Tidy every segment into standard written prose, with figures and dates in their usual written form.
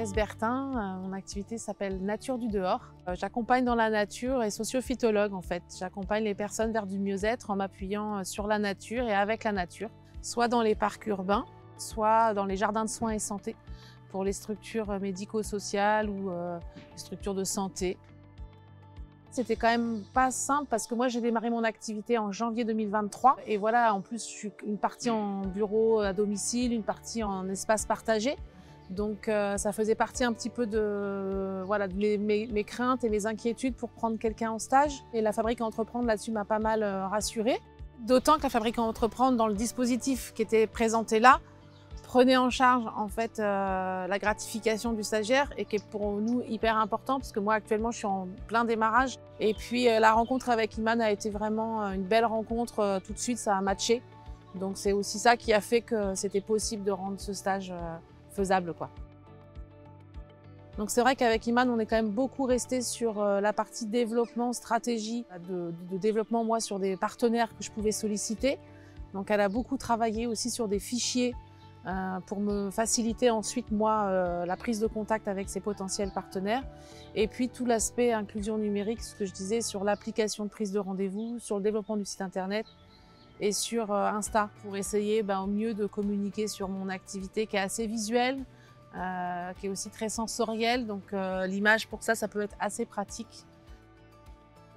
Agnès Bertin, mon activité s'appelle Nature du dehors. J'accompagne dans la nature et socio-phytologue en fait. J'accompagne les personnes vers du mieux-être en m'appuyant sur la nature et avec la nature, soit dans les parcs urbains, soit dans les jardins de soins et santé pour les structures médico-sociales ou les structures de santé. C'était quand même pas simple parce que moi j'ai démarré mon activité en janvier 2023 et voilà, en plus je suis une partie en bureau à domicile, une partie en espace partagé. Donc ça faisait partie un petit peu de, voilà, mes craintes et mes inquiétudes pour prendre quelqu'un en stage. Et la Fabrique à entreprendre là-dessus m'a pas mal rassurée. D'autant que la Fabrique à entreprendre, dans le dispositif qui était présenté là, prenait en charge en fait la gratification du stagiaire et qui est pour nous hyper important parce que moi actuellement je suis en plein démarrage. Et puis la rencontre avec Iman a été vraiment une belle rencontre, tout de suite ça a matché. Donc c'est aussi ça qui a fait que c'était possible de rendre ce stage faisable, quoi. Donc c'est vrai qu'avec Iman, on est quand même beaucoup resté sur la partie développement, stratégie, de développement, moi, sur des partenaires que je pouvais solliciter. Donc elle a beaucoup travaillé aussi sur des fichiers pour me faciliter ensuite, moi, la prise de contact avec ses potentiels partenaires. Et puis tout l'aspect inclusion numérique, ce que je disais, sur l'application de prise de rendez-vous, sur le développement du site internet et sur Insta pour essayer au mieux de communiquer sur mon activité qui est assez visuelle, qui est aussi très sensorielle. Donc l'image pour ça peut être assez pratique.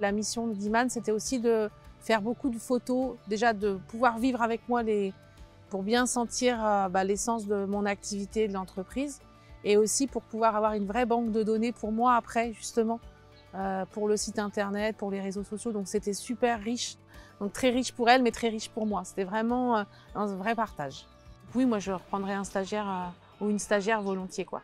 La mission d'Iman, c'était aussi de faire beaucoup de photos, déjà de pouvoir vivre avec moi pour bien sentir l'essence de mon activité, de l'entreprise, et aussi pour pouvoir avoir une vraie banque de données pour moi après, justement, pour le site internet, pour les réseaux sociaux. Donc c'était super riche, donc très riche pour elle, mais très riche pour moi. C'était vraiment un vrai partage. Oui, moi je reprendrais un stagiaire ou une stagiaire volontiers, quoi.